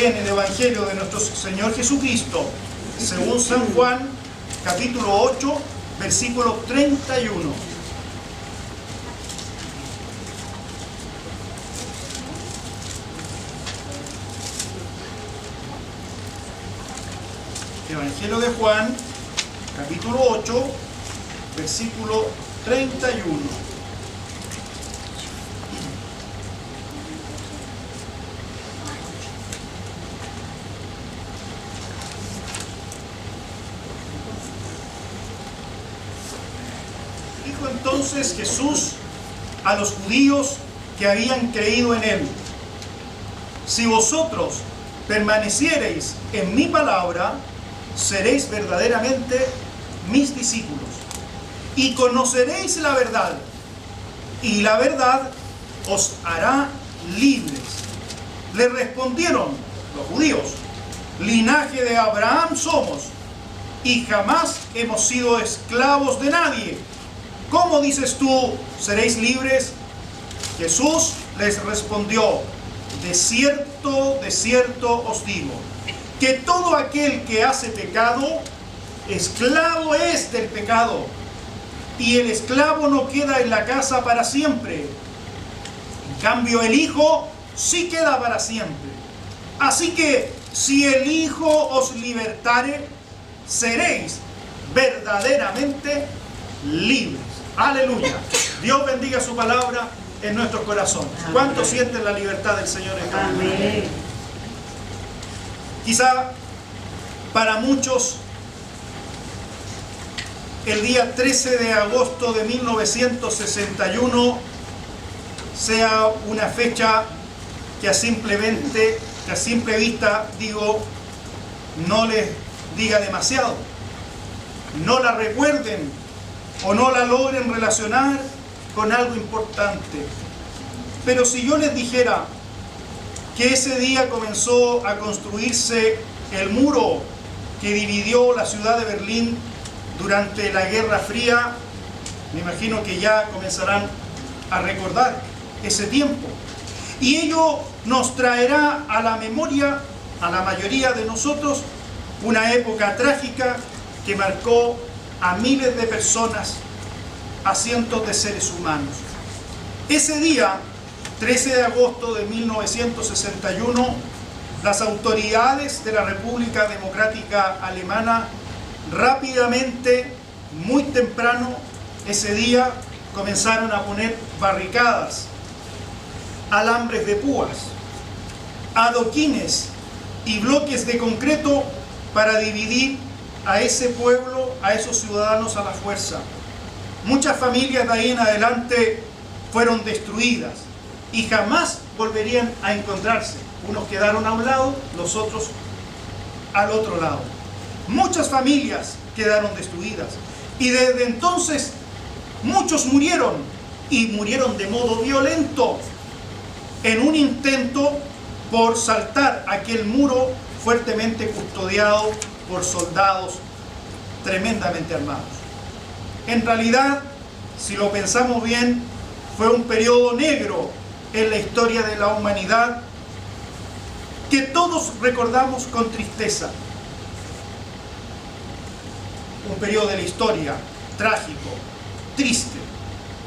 en el Evangelio de nuestro Señor Jesucristo, según San Juan, capítulo 8, versículo 31. Evangelio de Juan, capítulo 8, versículo 31. Dijo entonces Jesús a los judíos que habían creído en él: si vosotros permaneciereis en mi palabra, seréis verdaderamente mis discípulos, y conoceréis la verdad, y la verdad os hará libres. Le respondieron los judíos: linaje de Abraham somos, y jamás hemos sido esclavos de nadie. ¿Cómo dices tú, seréis libres? Jesús les respondió: de cierto os digo, que todo aquel que hace pecado, esclavo es del pecado, y el esclavo no queda en la casa para siempre. En cambio, el Hijo sí queda para siempre. Así que, si el Hijo os libertare, seréis verdaderamente libres. Aleluya. Dios bendiga su palabra en nuestros corazones. ¿Cuántos sienten la libertad del Señor en esta mañana? Amén. Quizá para muchos el día 13 de agosto de 1961 sea una fecha que a simple vista, no les diga demasiado. No la recuerden o no la logren relacionar con algo importante. Pero si yo les dijera que ese día comenzó a construirse el muro que dividió la ciudad de Berlín durante la Guerra Fría, me imagino que ya comenzarán a recordar ese tiempo. Y ello nos traerá a la memoria, a la mayoría de nosotros, una época trágica que marcó a miles de personas, a cientos de seres humanos. Ese día, 13 de agosto de 1961, las autoridades de la República Democrática Alemana rápidamente, muy temprano, ese día comenzaron a poner barricadas, alambres de púas, adoquines y bloques de concreto para dividir a ese pueblo, a esos ciudadanos a la fuerza. Muchas familias de ahí en adelante fueron destruidas y jamás volverían a encontrarse. Unos quedaron a un lado, los otros al otro lado. Muchas familias quedaron destruidas y desde entonces muchos murieron, y murieron de modo violento en un intento por saltar aquel muro fuertemente custodiado por soldados tremendamente armados. En realidad, si lo pensamos bien, fue un periodo negro en la historia de la humanidad que todos recordamos con tristeza. Un periodo de la historia trágico, triste.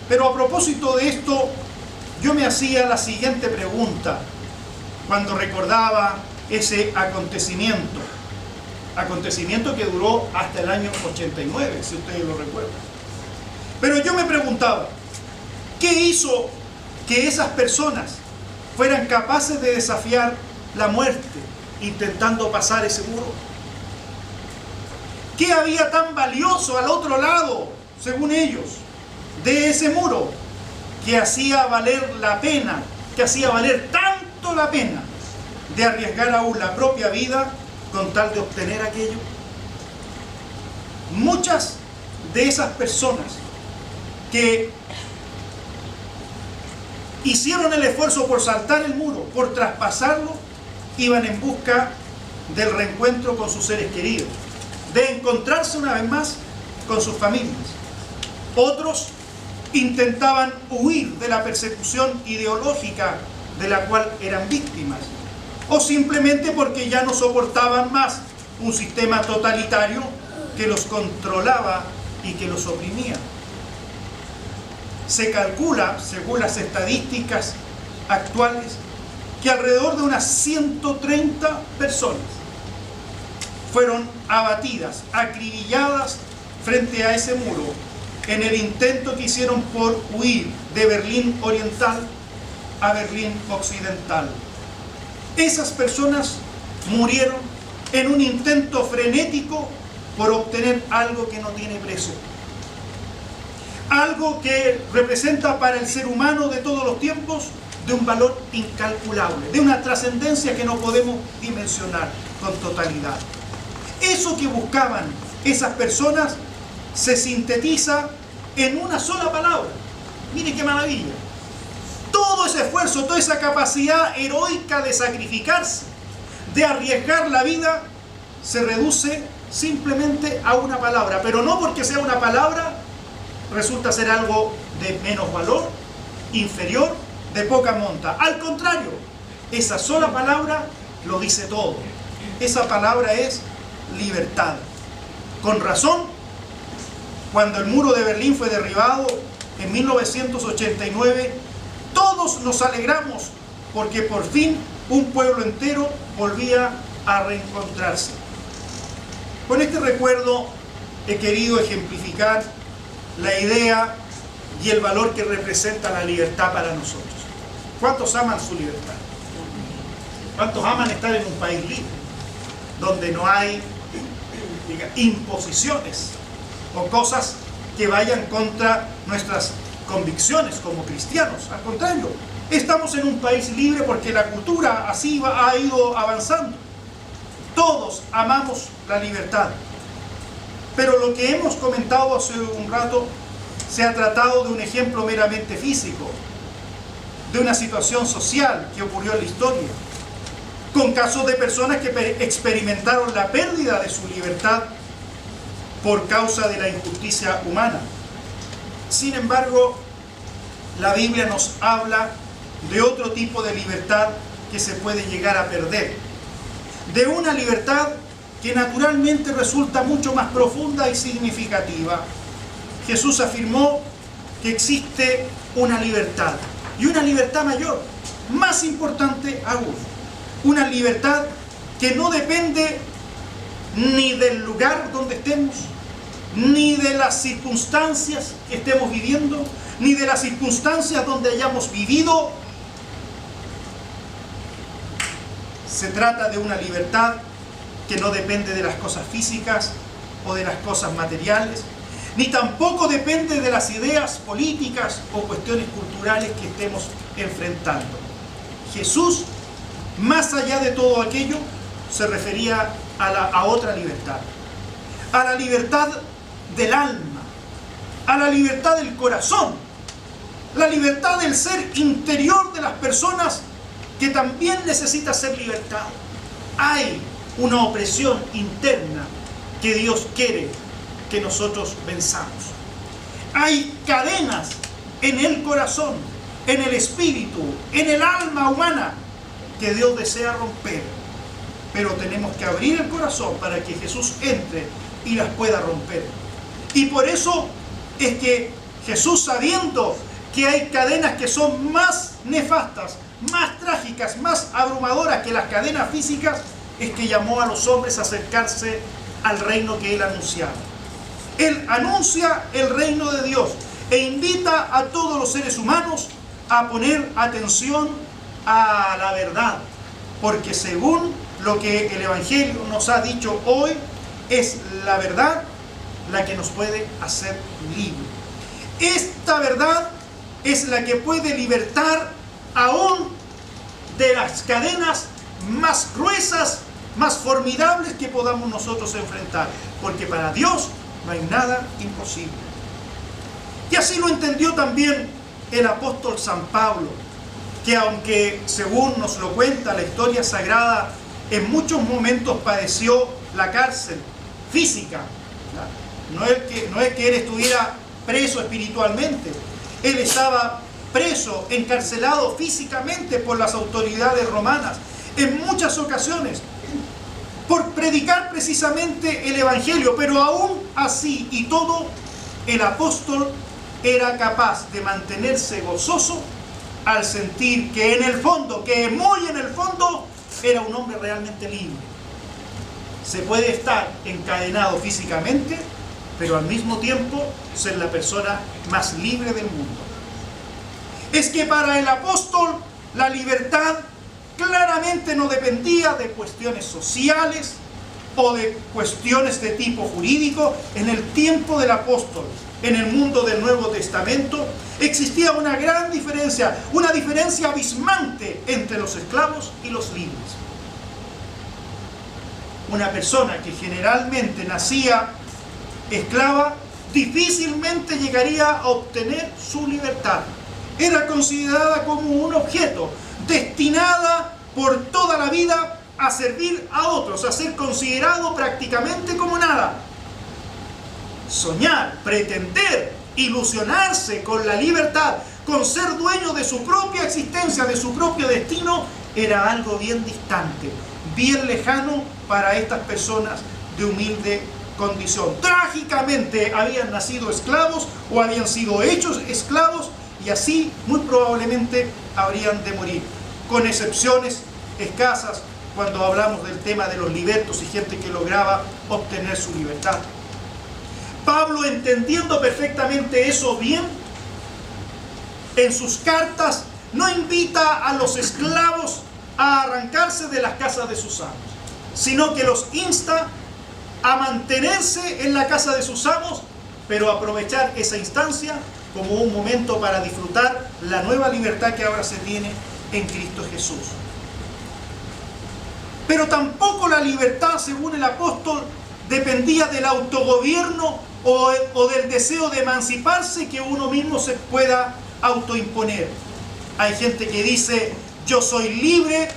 Pero a propósito de esto, yo me hacía la siguiente pregunta cuando recordaba ese acontecimiento que duró hasta el año 89, si ustedes lo recuerdan. Pero yo me preguntaba, ¿qué hizo que esas personas fueran capaces de desafiar la muerte intentando pasar ese muro? ¿Qué había tan valioso al otro lado, según ellos, de ese muro que hacía valer la pena, que hacía valer tanto la pena de arriesgar aún la propia vida con tal de obtener aquello? Muchas de esas personas que hicieron el esfuerzo por saltar el muro, por traspasarlo, iban en busca del reencuentro con sus seres queridos, de encontrarse una vez más con sus familias. Otros intentaban huir de la persecución ideológica de la cual eran víctimas. o simplemente porque ya no soportaban más un sistema totalitario que los controlaba y que los oprimía. Se calcula, según las estadísticas actuales, que alrededor de unas 130 personas fueron abatidas, acribilladas frente a ese muro, en el intento que hicieron por huir de Berlín Oriental a Berlín Occidental. Esas personas murieron en un intento frenético por obtener algo que no tiene precio. Algo que representa para el ser humano de todos los tiempos de un valor incalculable, de una trascendencia que no podemos dimensionar con totalidad. Eso que buscaban esas personas se sintetiza en una sola palabra. Mire qué maravilla. Todo ese esfuerzo, toda esa capacidad heroica de sacrificarse, de arriesgar la vida, se reduce simplemente a una palabra. Pero no porque sea una palabra resulta ser algo de menos valor, inferior, de poca monta. Al contrario, esa sola palabra lo dice todo. Esa palabra es libertad. Con razón, cuando el muro de Berlín fue derribado en 1989, todos nos alegramos porque por fin un pueblo entero volvía a reencontrarse. Con este recuerdo he querido ejemplificar la idea y el valor que representa la libertad para nosotros. ¿Cuántos aman su libertad? ¿Cuántos aman estar en un país libre, donde no hay imposiciones o cosas que vayan contra nuestras convicciones como cristianos? Al contrario, estamos en un país libre porque la cultura así ha ido avanzando. Todos amamos la libertad. Pero lo que hemos comentado hace un rato se ha tratado de un ejemplo meramente físico, de una situación social que ocurrió en la historia, con casos de personas que experimentaron la pérdida de su libertad por causa de la injusticia humana. Sin embargo, la Biblia nos habla de otro tipo de libertad que se puede llegar a perder, de una libertad que naturalmente resulta mucho más profunda y significativa. Jesús afirmó que existe una libertad, y una libertad mayor, más importante aún, una libertad que no depende ni del lugar donde estemos, ni de las circunstancias que estemos viviendo, ni de las circunstancias donde hayamos vivido. Se trata de una libertad que no depende de las cosas físicas o de las cosas materiales, ni tampoco depende de las ideas políticas o cuestiones culturales que estemos enfrentando. Jesús, más allá de todo aquello, se refería a otra libertad, a la libertad del alma, a la libertad del corazón, la libertad del ser interior de las personas que también necesita ser libertado. Hay una opresión interna que Dios quiere que nosotros venzamos. Hay cadenas en el corazón, en el espíritu, en el alma humana que Dios desea romper. Pero tenemos que abrir el corazón para que Jesús entre y las pueda romper. Y por eso es que Jesús, sabiendo que hay cadenas que son más nefastas, más trágicas, más abrumadoras que las cadenas físicas, es que llamó a los hombres a acercarse al reino que Él anunciaba. Él anuncia el reino de Dios e invita a todos los seres humanos a poner atención a la verdad, porque según lo que el Evangelio nos ha dicho hoy, es la verdad la que nos puede hacer libres. Esta verdad es la que puede libertar aún de las cadenas más gruesas, más formidables que podamos nosotros enfrentar, porque para Dios no hay nada imposible. Y así lo entendió también el apóstol San Pablo, que aunque según nos lo cuenta la historia sagrada, en muchos momentos padeció la cárcel física. No es que él estuviera preso espiritualmente, él estaba preso, encarcelado físicamente por las autoridades romanas. en muchas ocasiones por predicar precisamente el Evangelio, pero aún así y todo, el apóstol era capaz de mantenerse gozoso al sentir que en el fondo, que muy en el fondo, era un hombre realmente libre. Se puede estar encadenado físicamente, pero al mismo tiempo ser la persona más libre del mundo. Es que para el apóstol la libertad claramente no dependía de cuestiones sociales o de cuestiones de tipo jurídico. En el tiempo del apóstol, en el mundo del Nuevo Testamento, existía una gran diferencia, una diferencia abismante entre los esclavos y los libres. Una persona que generalmente nacía esclava difícilmente llegaría a obtener su libertad. Era considerada como un objeto, destinada por toda la vida a servir a otros, a ser considerado prácticamente como nada. Soñar, pretender, ilusionarse con la libertad, con ser dueño de su propia existencia, de su propio destino, era algo bien distante, bien lejano para estas personas de humilde condición. Trágicamente habían nacido esclavos o habían sido hechos esclavos y así muy probablemente habrían de morir, con excepciones escasas cuando hablamos del tema de los libertos y gente que lograba obtener su libertad. Pablo, entendiendo perfectamente eso bien, en sus cartas no invita a los esclavos a arrancarse de las casas de sus amos, sino que los insta a mantenerse en la casa de sus amos, pero aprovechar esa instancia como un momento para disfrutar la nueva libertad que ahora se tiene en Cristo Jesús. Pero tampoco la libertad, según el apóstol, dependía del autogobierno o del deseo de emanciparse que uno mismo se pueda autoimponer. Hay gente que dice: yo soy libre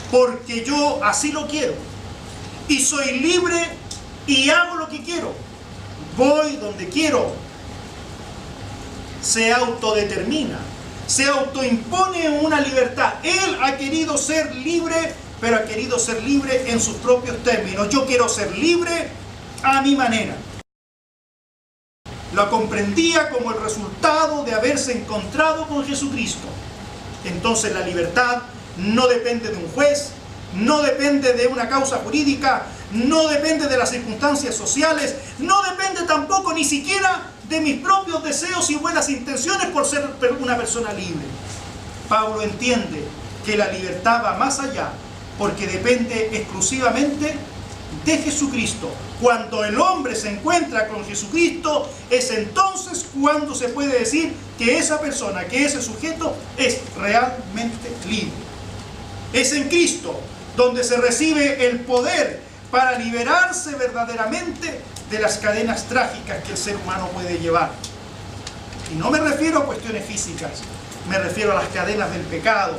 porque yo así lo quiero, y soy libre y hago lo que quiero, voy donde quiero. Se autodetermina, se autoimpone una libertad. Él ha querido ser libre, pero ha querido ser libre en sus propios términos. Yo quiero ser libre a mi manera. Lo comprendía como el resultado de haberse encontrado con Jesucristo. Entonces la libertad no depende de un juez, no depende de una causa jurídica, no depende de las circunstancias sociales, no depende tampoco ni siquiera de mis propios deseos y buenas intenciones por ser una persona libre. Pablo entiende que la libertad va más allá, porque depende exclusivamente de Jesucristo. Cuando el hombre se encuentra con Jesucristo, es entonces cuando se puede decir que esa persona, que ese sujeto es realmente libre. Es en Cristo donde se recibe el poder para liberarse verdaderamente de las cadenas trágicas que el ser humano puede llevar. Y no me refiero a cuestiones físicas, me refiero a las cadenas del pecado,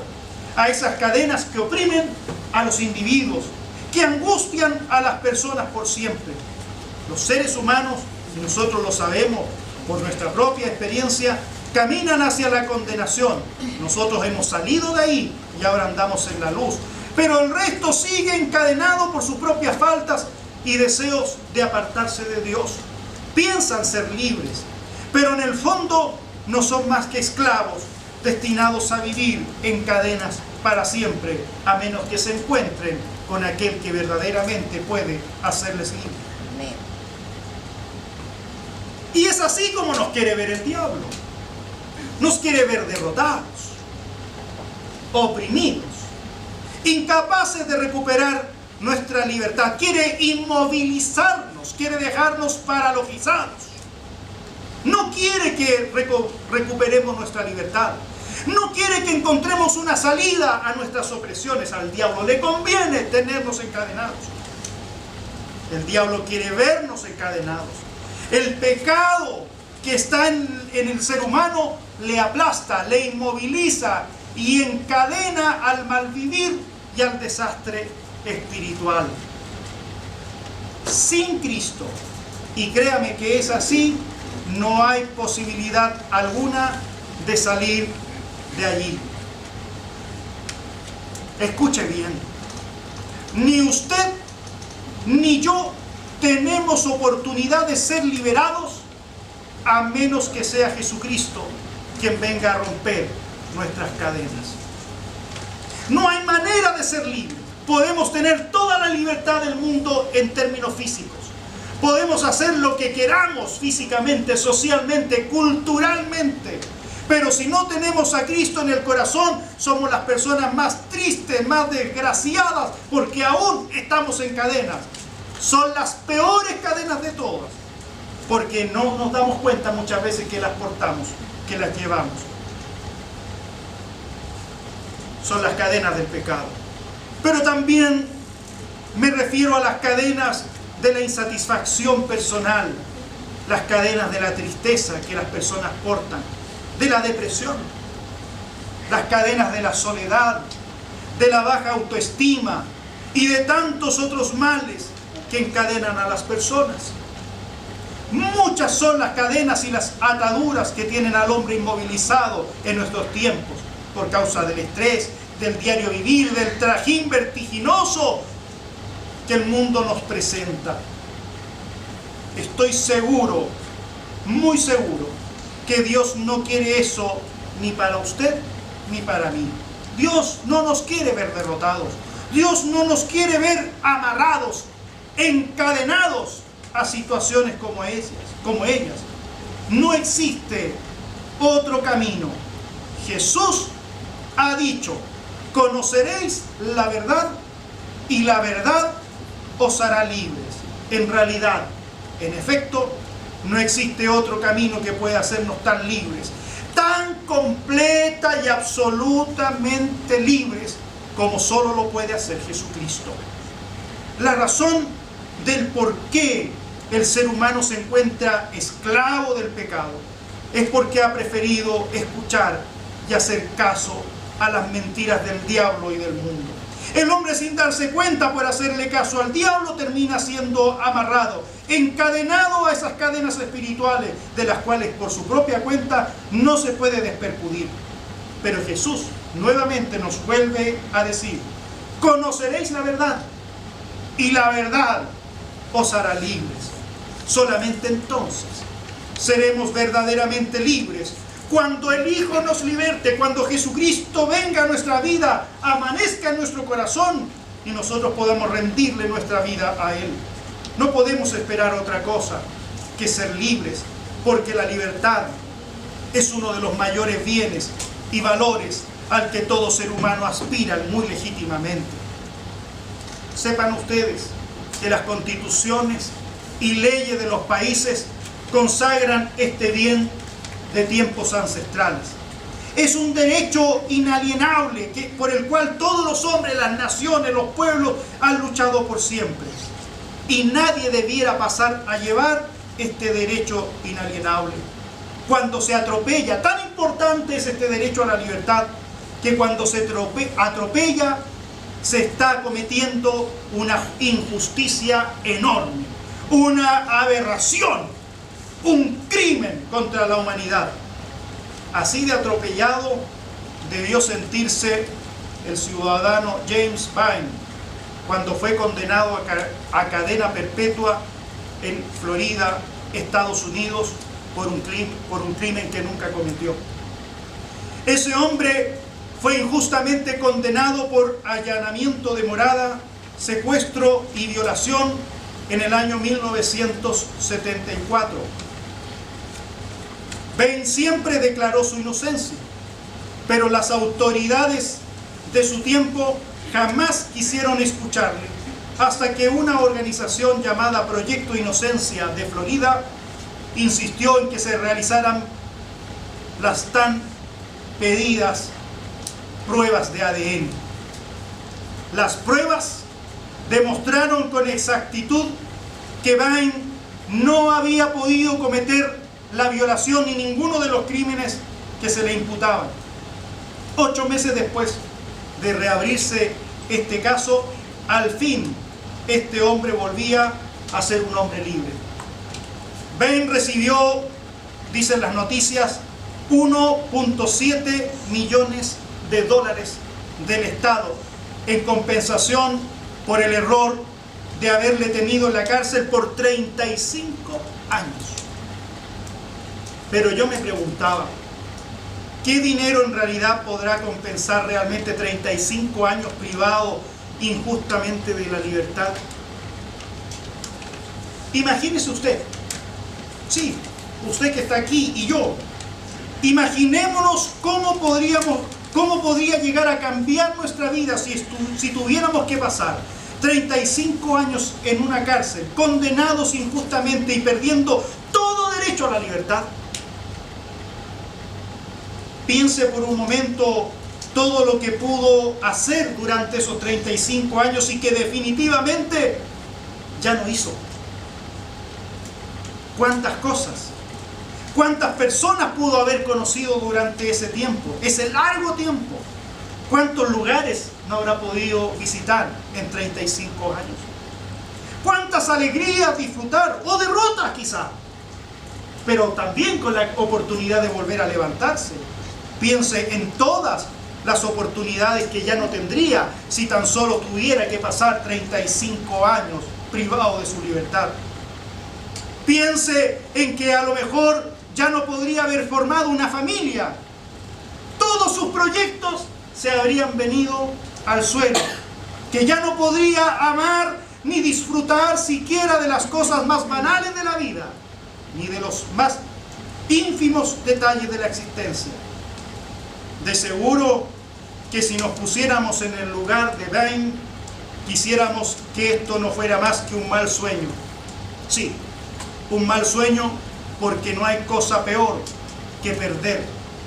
a esas cadenas que oprimen a los individuos, que angustian a las personas por siempre. Los seres humanos, y nosotros lo sabemos por nuestra propia experiencia, caminan hacia la condenación. Nosotros hemos salido de ahí y ahora andamos en la luz. Pero el resto sigue encadenado por sus propias faltas y deseos de apartarse de Dios. Piensan ser libres, pero en el fondo no son más que esclavos destinados a vivir en cadenas para siempre, a menos que se encuentren con aquel que verdaderamente puede hacerles libres. Amén. Y es así como nos quiere ver el diablo. Nos quiere ver derrotados, oprimidos, incapaces de recuperar nuestra libertad. Quiere inmovilizarnos, quiere dejarnos paralizados. No quiere que recuperemos nuestra libertad. No quiere que encontremos una salida a nuestras opresiones. Al diablo le conviene tenernos encadenados. El diablo quiere vernos encadenados. El pecado que está en el ser humano le aplasta, le inmoviliza y encadena al malvivir y al desastre espiritual. Sin Cristo, y créame que es así, no hay posibilidad alguna de salir de allí. Escuche bien, ni usted ni yo tenemos oportunidad de ser liberados a menos que sea Jesucristo quien venga a romper nuestras cadenas. No hay manera de ser libres. Podemos tener toda la libertad del mundo en términos físicos. Podemos hacer lo que queramos físicamente, socialmente, culturalmente. Pero si no tenemos a Cristo en el corazón, somos las personas más tristes, más desgraciadas, porque aún estamos en cadenas. Son las peores cadenas de todas, porque no nos damos cuenta muchas veces que las portamos, que las llevamos. Son las cadenas del pecado. Pero también me refiero a las cadenas de la insatisfacción personal, las cadenas de la tristeza que las personas portan, de la depresión, las cadenas de la soledad, de la baja autoestima y de tantos otros males que encadenan a las personas. Muchas son las cadenas y las ataduras que tienen al hombre inmovilizado en nuestros tiempos por causa del estrés, del diario vivir, del trajín vertiginoso que el mundo nos presenta. Estoy seguro, muy seguro, que Dios no quiere eso ni para usted ni para mí. Dios no nos quiere ver derrotados. Dios no nos quiere ver amarrados, encadenados a situaciones como ellas. No existe otro camino. Jesús ha dicho: conoceréis la verdad y la verdad os hará libres. En realidad, en efecto, no existe otro camino que pueda hacernos tan libres, tan completa y absolutamente libres como solo lo puede hacer Jesucristo. La razón del por qué el ser humano se encuentra esclavo del pecado es porque ha preferido escuchar y hacer caso a las mentiras del diablo y del mundo. El hombre, sin darse cuenta, por hacerle caso al diablo, termina siendo amarrado, encadenado a esas cadenas espirituales de las cuales por su propia cuenta no se puede despercudir. Pero Jesús nuevamente nos vuelve a decir: conoceréis la verdad y la verdad os hará libres. Solamente entonces seremos verdaderamente libres, cuando el Hijo nos liberte, cuando Jesucristo venga a nuestra vida, amanezca en nuestro corazón y nosotros podamos rendirle nuestra vida a Él. No podemos esperar otra cosa que ser libres, porque la libertad es uno de los mayores bienes y valores al que todo ser humano aspira muy legítimamente. Sepan ustedes que las constituciones y leyes de los países consagran este bien de tiempos ancestrales. Es un derecho inalienable por el cual todos los hombres, las naciones, los pueblos han luchado por siempre. Y nadie debiera pasar a llevar este derecho inalienable. Cuando se atropella, tan importante es este derecho a la libertad, que cuando se atropella, se está cometiendo una injusticia enorme, una aberración, un crimen contra la humanidad. Así de atropellado debió sentirse el ciudadano James Vine cuando fue condenado a cadena perpetua en Florida, Estados Unidos, por un crimen que nunca cometió. Ese hombre fue injustamente condenado por allanamiento de morada, secuestro y violación en el año 1974. Vine siempre declaró su inocencia, pero las autoridades de su tiempo jamás quisieron escucharle, hasta que una organización llamada Proyecto Inocencia de Florida insistió en que se realizaran las tan pedidas pruebas de ADN. Las pruebas demostraron con exactitud que Vine no había podido cometer la violación ni ninguno de los crímenes que se le imputaban. 8 meses después de reabrirse este caso, al fin este hombre volvía a ser un hombre libre. Vine recibió, dicen las noticias, 1.7 millones de dólares del Estado en compensación por el error de haberle tenido en la cárcel por 35 años. Pero yo me preguntaba, ¿qué dinero en realidad podrá compensar realmente 35 años privado injustamente de la libertad? Imagínese usted, sí, usted que está aquí y yo, imaginémonos cómo podría llegar a cambiar nuestra vida si tuviéramos que pasar 35 años en una cárcel, condenados injustamente y perdiendo todo derecho a la libertad. Piense por un momento todo lo que pudo hacer durante esos 35 años y que definitivamente ya no hizo. ¿Cuántas cosas? ¿Cuántas personas pudo haber conocido durante ese tiempo, ese largo tiempo? ¿Cuántos lugares no habrá podido visitar en 35 años? ¿Cuántas alegrías disfrutar o derrotas quizá? Pero también con la oportunidad de volver a levantarse. Piense en todas las oportunidades que ya no tendría si tan solo tuviera que pasar 35 años privado de su libertad. Piense en que a lo mejor ya no podría haber formado una familia. Todos sus proyectos se habrían venido al suelo. Que ya no podría amar ni disfrutar siquiera de las cosas más banales de la vida, ni de los más ínfimos detalles de la existencia. De seguro que si nos pusiéramos en el lugar de Bain, quisiéramos que esto no fuera más que un mal sueño. Sí, un mal sueño, porque no hay cosa peor que perder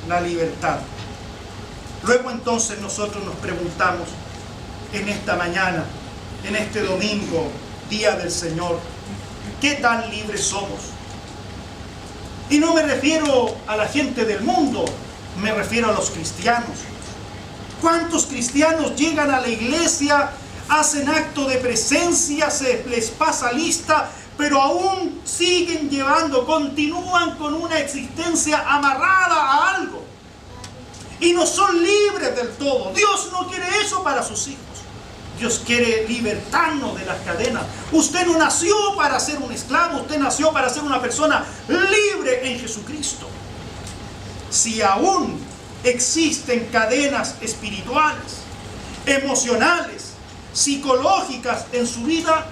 la libertad. Luego entonces nosotros nos preguntamos en esta mañana, en este domingo, día del Señor, ¿qué tan libres somos? Y no me refiero a la gente del mundo, me refiero a los cristianos. ¿Cuántos cristianos llegan a la iglesia, hacen acto de presencia, se les pasa lista, pero aún siguen continúan con una existencia amarrada a algo? Y no son libres del todo. Dios no quiere eso para sus hijos. Dios quiere libertarnos de las cadenas. Usted no nació para ser un esclavo, usted nació para ser una persona libre en Jesucristo. Si aún existen cadenas espirituales, emocionales, psicológicas en su vida,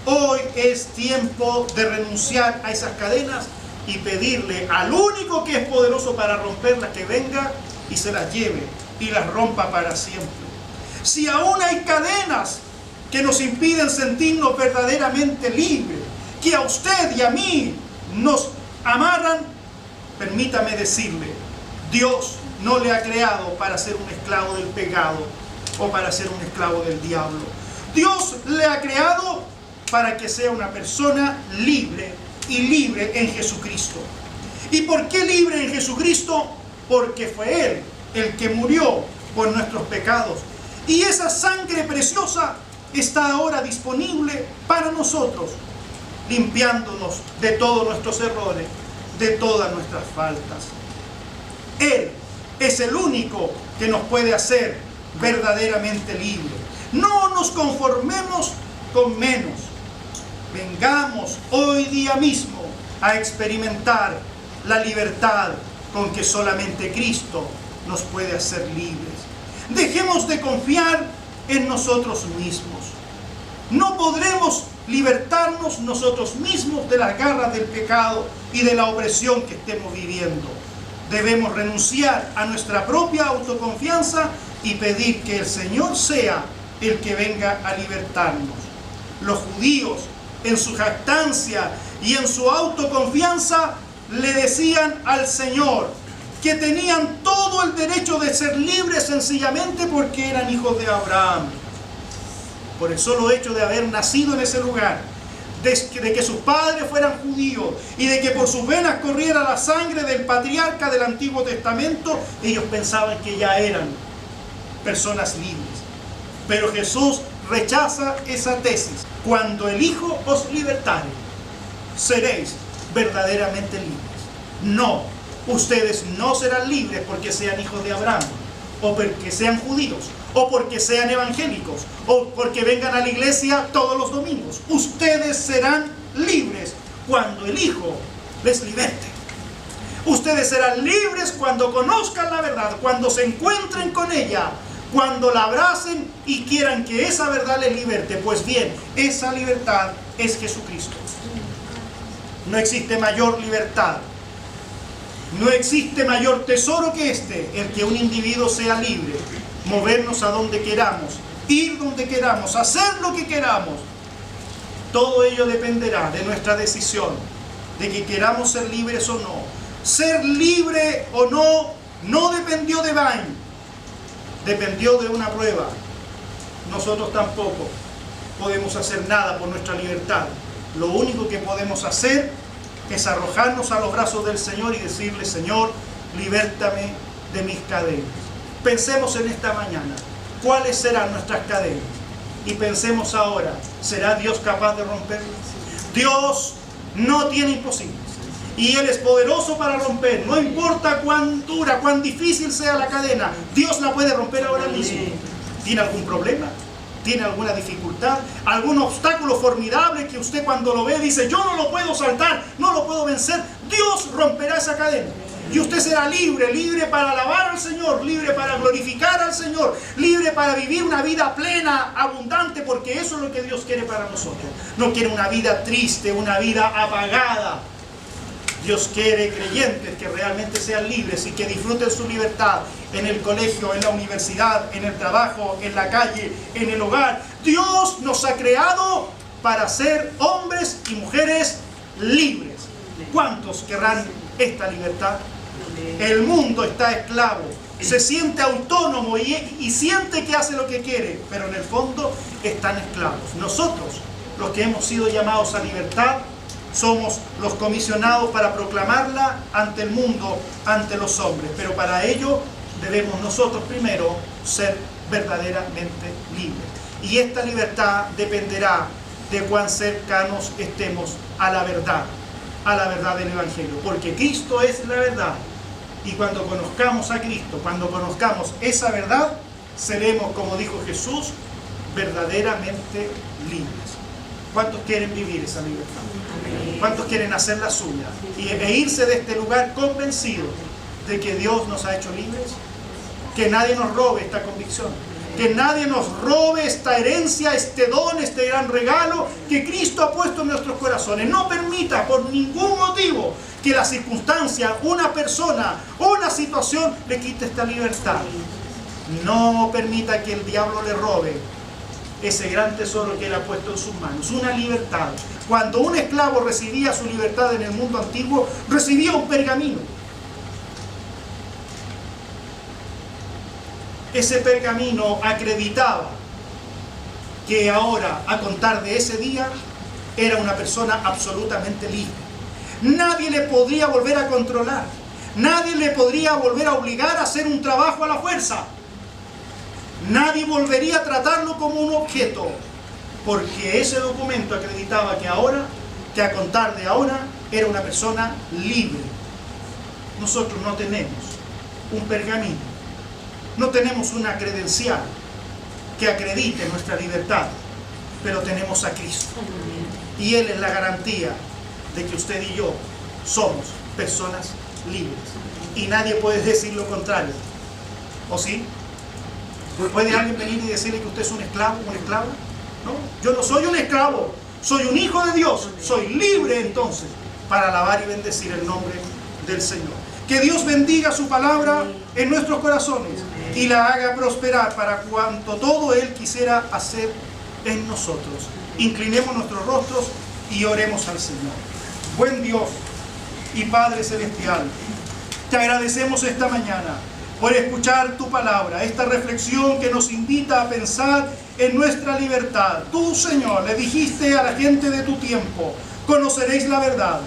hoy es tiempo de renunciar a esas cadenas y pedirle al único que es poderoso para romperlas que venga y se las lleve y las rompa para siempre. Si aún hay cadenas que nos impiden sentirnos verdaderamente libres, que a usted y a mí nos amarran, permítame decirle, Dios no le ha creado para ser un esclavo del pecado o para ser un esclavo del diablo. Dios le ha creado para que sea una persona libre y libre en Jesucristo. ¿Y por qué libre en Jesucristo? Porque fue Él el que murió por nuestros pecados. Y esa sangre preciosa está ahora disponible para nosotros, limpiándonos de todos nuestros errores, de todas nuestras faltas. Él es el único que nos puede hacer verdaderamente libres. No nos conformemos con menos. Vengamos hoy día mismo a experimentar la libertad con que solamente Cristo nos puede hacer libres. Dejemos de confiar en nosotros mismos. No podremos libertarnos nosotros mismos de las garras del pecado y de la opresión que estemos viviendo. Debemos renunciar a nuestra propia autoconfianza y pedir que el Señor sea el que venga a libertarnos. Los judíos, en su jactancia y en su autoconfianza, le decían al Señor que tenían todo el derecho de ser libres sencillamente porque eran hijos de Abraham. Por el solo hecho de haber nacido en ese lugar, de que sus padres fueran judíos y de que por sus venas corriera la sangre del patriarca del Antiguo Testamento, ellos pensaban que ya eran personas libres. Pero Jesús rechaza esa tesis. Cuando el Hijo os libertare, seréis verdaderamente libres. No, ustedes no serán libres porque sean hijos de Abraham, o porque sean judíos, o porque sean evangélicos, o porque vengan a la iglesia todos los domingos. Ustedes serán libres cuando el Hijo les liberte. Ustedes serán libres cuando conozcan la verdad, cuando se encuentren con ella, cuando la abracen y quieran que esa verdad les liberte. Pues bien, esa libertad es Jesucristo. No existe mayor libertad, no existe mayor tesoro que este, el que un individuo sea libre, movernos a donde queramos, ir donde queramos, hacer lo que queramos. Todo ello dependerá de nuestra decisión, de que queramos ser libres o no. Ser libre o no, no dependió de Vine, dependió de una prueba. Nosotros tampoco podemos hacer nada por nuestra libertad. Lo único que podemos hacer es arrojarnos a los brazos del Señor y decirle: Señor, libértame de mis cadenas. Pensemos en esta mañana, ¿cuáles serán nuestras cadenas? Y pensemos ahora, ¿será Dios capaz de romperlas? Dios no tiene imposibles. Y Él es poderoso para romper. No importa cuán dura, cuán difícil sea la cadena, Dios la puede romper ahora mismo. ¿Tiene algún problema? ¿Tiene alguna dificultad? ¿Algún obstáculo formidable que usted cuando lo ve dice: yo no lo puedo saltar, no lo puedo vencer? Dios romperá esa cadena. Y usted será libre, libre para alabar al Señor, libre para glorificar al Señor, libre para vivir una vida plena, abundante, porque eso es lo que Dios quiere para nosotros. No quiere una vida triste, una vida apagada. Dios quiere creyentes que realmente sean libres y que disfruten su libertad en el colegio, en la universidad, en el trabajo, en la calle, en el hogar. Dios nos ha creado para ser hombres y mujeres libres. ¿Cuántos querrán esta libertad? El mundo está esclavo, se siente autónomo y siente que hace lo que quiere, pero en el fondo están esclavos. Nosotros, los que hemos sido llamados a libertad, somos los comisionados para proclamarla ante el mundo, ante los hombres. Pero para ello debemos nosotros primero ser verdaderamente libres. Y esta libertad dependerá de cuán cercanos estemos a la verdad del Evangelio. Porque Cristo es la verdad. Y cuando conozcamos a Cristo, cuando conozcamos esa verdad, seremos, como dijo Jesús, verdaderamente libres. ¿Cuántos quieren vivir esa libertad? ¿Cuántos quieren hacer la suya? E irse de este lugar convencidos de que Dios nos ha hecho libres. Que nadie nos robe esta convicción. Que nadie nos robe esta herencia, este don, este gran regalo que Cristo ha puesto en nuestros corazones. No permita por ningún motivo que la circunstancia, una persona, una situación le quite esta libertad. No permita que el diablo le robe ese gran tesoro que Él ha puesto en sus manos, una libertad. Cuando un esclavo recibía su libertad en el mundo antiguo, recibía un pergamino. Ese pergamino acreditaba que ahora, a contar de ese día, era una persona absolutamente libre. Nadie le podría volver a controlar, nadie le podría volver a obligar a hacer un trabajo a la fuerza. Nadie volvería a tratarlo como un objeto, porque ese documento acreditaba que ahora, que a contar de ahora, era una persona libre. Nosotros no tenemos un pergamino, no tenemos una credencial que acredite nuestra libertad, pero tenemos a Cristo. Y Él es la garantía de que usted y yo somos personas libres. Y nadie puede decir lo contrario. ¿O sí? ¿Puede alguien venir y decirle que usted es un esclavo, una esclava? No, yo no soy un esclavo, soy un hijo de Dios, soy libre entonces para alabar y bendecir el nombre del Señor. Que Dios bendiga su palabra en nuestros corazones y la haga prosperar para cuanto todo Él quisiera hacer en nosotros. Inclinemos nuestros rostros y oremos al Señor. Buen Dios y Padre Celestial, te agradecemos esta mañana por escuchar tu palabra, esta reflexión que nos invita a pensar en nuestra libertad. Tú, Señor, le dijiste a la gente de tu tiempo: conoceréis la verdad,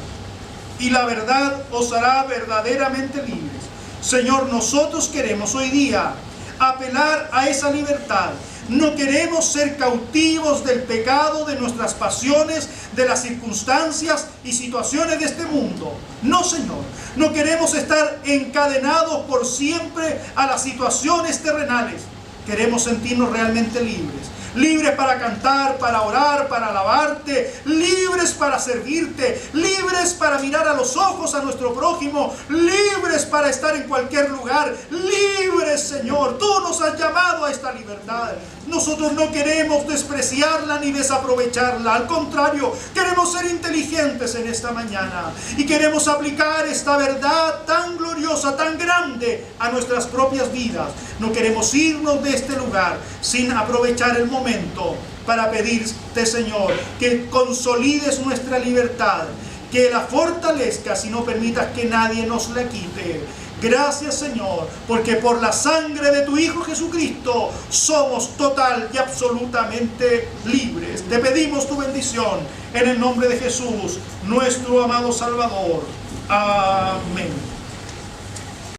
y la verdad os hará verdaderamente libres. Señor, nosotros queremos hoy día apelar a esa libertad. No queremos ser cautivos del pecado, de nuestras pasiones, de las circunstancias y situaciones de este mundo. No, Señor. No queremos estar encadenados por siempre a las situaciones terrenales. Queremos sentirnos realmente libres. Libres para cantar, para orar, para alabarte, libres para servirte, libres para mirar a los ojos a nuestro prójimo, libres para estar en cualquier lugar, libres, Señor. Tú nos has llamado a esta libertad. Nosotros no queremos despreciarla ni desaprovecharla. Al contrario, queremos ser inteligentes en esta mañana y queremos aplicar esta verdad tan gloriosa, tan grande a nuestras propias vidas. No queremos irnos de este lugar sin aprovechar el momento para pedirte, Señor, que consolides nuestra libertad, que la fortalezcas y no permitas que nadie nos la quite. Gracias, Señor, porque por la sangre de tu Hijo Jesucristo somos total y absolutamente libres. Te pedimos tu bendición en el nombre de Jesús, nuestro amado Salvador. Amén.